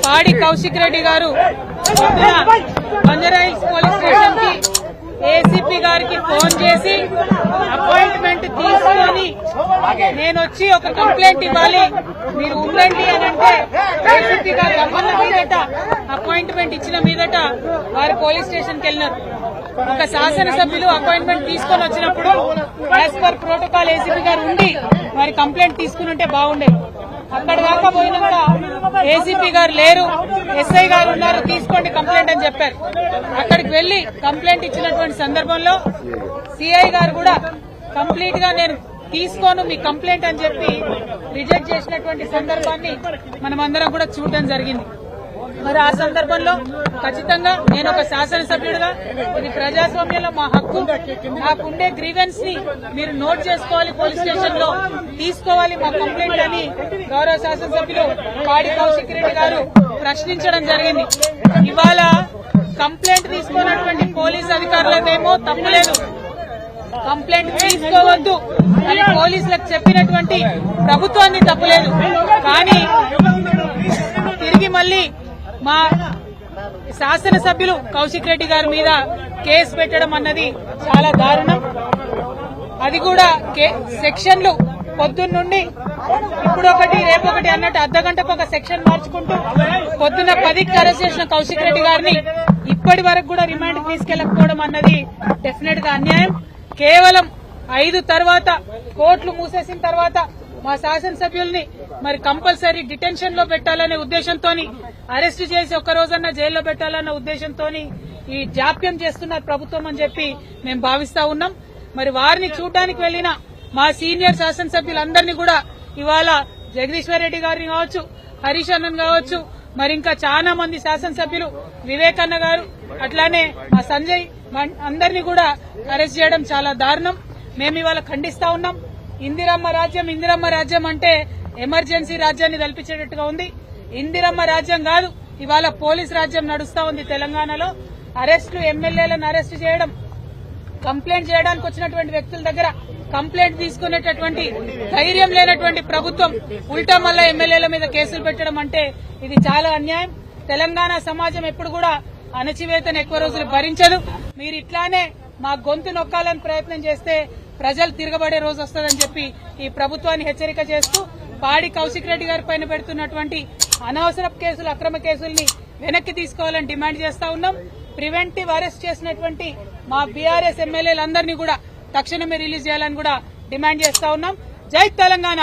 పాడి కౌశిక్ రెడ్డి గారు Banjara Hills police station కి ఏసీపీ గారికి ఫోన్ చేసి అపాయింట్మెంట్ తీసుకొని నేను వచ్చి ఒక కంప్లైంట్ ఇవ్వాలి మీరు ఉండండి అని అంటే ఏసీపీ గారు రమ్మన్న మీదట అపాయింట్మెంట్ ఇచ్చిన మీదట వారు పోలీస్ స్టేషన్ కి వెళ్ళినారు. ఒక శాసనసభ్యులు అపాయింట్మెంట్ తీసుకొని వచ్చినప్పుడు యాజ్ పర్ ప్రోటోకాల్ ఏసీపీ గారు ఉండి వారి కంప్లైంట్ తీసుకుని ఉంటే బాగుండేది. అక్కడ దాకా పోయినాక ఏసీపీ గారు లేరు, ఎస్ఐ గారు ఉన్నారు, తీసుకోండి కంప్లైంట్ అని చెప్పారు. అక్కడికి వెళ్లి కంప్లైంట్ ఇచ్చినటువంటి సందర్భంలో సిఐ గారు కూడా కంప్లీట్ గా నేను తీసుకోను మీ కంప్లైంట్ అని చెప్పి రిజెక్ట్ చేసినటువంటి సందర్భాన్ని మనమందరం కూడా చూడడం జరిగింది. మరి ఆ సందర్భంలో ఖచ్చితంగా నేను ఒక శాసనసభ్యుడిగా ఇది ప్రజాస్వామ్యంలో మా హక్కు, నాకుండే గ్రీవెన్స్ ని మీరు నోట్ చేసుకోవాలి, పోలీస్ స్టేషన్ లో తీసుకోవాలి మా కంప్లైంట్ అని గౌరవ శాసనసభ్యులు పాడి కౌశిక్ రెడ్డి గారు ప్రశ్నించడం జరిగింది. ఇవాళ కంప్లైంట్ తీసుకున్నటువంటి పోలీస్ అధికారులదేమో తప్పులేదు, కంప్లైంట్ తీసుకోవద్దు అని పోలీసులకు చెప్పినటువంటి ప్రభుత్వాన్ని తప్పులేదు. కానీ తిరిగి మళ్లీ మా శాసనసభ్యులు కౌశిక్ రెడ్డి గారి మీద కేసు పెట్టడం అన్నది చాలా దారుణం. అది కూడా సెక్షన్లు పొద్దున్నుండి ఇప్పుడొకటి రేపొకటి అన్నట్టు అర్ధగంటకు ఒక సెక్షన్ మార్చుకుంటూ పొద్దున్న 10కి అరెస్ట్ చేసిన కౌశిక్ రెడ్డి గారిని ఇప్పటి వరకు కూడా రిమాండ్ తీసుకెళ్లకపోవడం అన్నది డెఫినెట్ గా అన్యాయం. కేవలం 5 తర్వాత కోర్టులు మూసేసిన తర్వాత మా శాసనసభ్యుల్ని మరి కంపల్సరీ డిటెన్షన్ లో పెట్టాలనే ఉద్దేశంతో అరెస్టు చేసి ఒక్క రోజన్నా జైల్లో పెట్టాలన్న ఉద్దేశంతో ఈ జాప్యం చేస్తున్నారు ప్రభుత్వం అని చెప్పి మేము భావిస్తా ఉన్నాం. మరి వారిని చూడడానికి వెళ్లిన మా సీనియర్ శాసనసభ్యులందరినీ కూడా ఇవాళ జగదీశ్వర్ రెడ్డి గారిని కావచ్చు, హరీష్ అన్నన్ కావచ్చు, మరి ఇంకా చాలా మంది శాసనసభ్యులు వివేకన్న గారు అట్లానే మా సంజయ్ అందరినీ కూడా అరెస్ట్ చేయడం చాలా దారుణం. మేము ఇవాళ ఖండిస్తా ఉన్నాం. ఇందిరమ్మ రాజ్యం అంటే ఎమర్జెన్సీ రాజ్యాన్ని కల్పించేటట్టుగా ఉంది. ఇందిరమ్మ రాజ్యం కాదు, ఇవాళ పోలీస్ రాజ్యం నడుస్తా ఉంది తెలంగాణలో. అరెస్టులు, ఎమ్మెల్యేలను అరెస్టు చేయడం, కంప్లైంట్ చేయడానికి వచ్చినటువంటి వ్యక్తుల దగ్గర కంప్లైంట్ తీసుకునేటటువంటి ధైర్యం లేనటువంటి ప్రభుత్వం ఉల్టా మళ్ళా ఎమ్మెల్యేల మీద కేసులు పెట్టడం అంటే ఇది చాలా అన్యాయం. తెలంగాణ సమాజం ఎప్పుడు కూడా అణచివేతను ఎక్కువ రోజులు భరించదు. మీరు ఇట్లానే మా గొంతు నొక్కాలని ప్రయత్నం చేస్తే ప్రజలు తిరగబడే రోజు వస్తుందని చెప్పి ఈ ప్రభుత్వాన్ని హెచ్చరిక చేస్తూ పాడి కౌశిక్ రెడ్డి గారి పైన పెడుతున్నటువంటి అనవసరపు కేసులు, అక్రమ కేసుల్ని వెనక్కి తీసుకోవాలని డిమాండ్ చేస్తా ఉన్నాం. ప్రివెంటివ్ అరెస్ట్ చేసినటువంటి మా బీఆర్ఎస్ ఎమ్మెల్యేలందరినీ కూడా తక్షణమే రిలీజ్ చేయాలని కూడా డిమాండ్ చేస్తా ఉన్నాం. జై తెలంగాణ.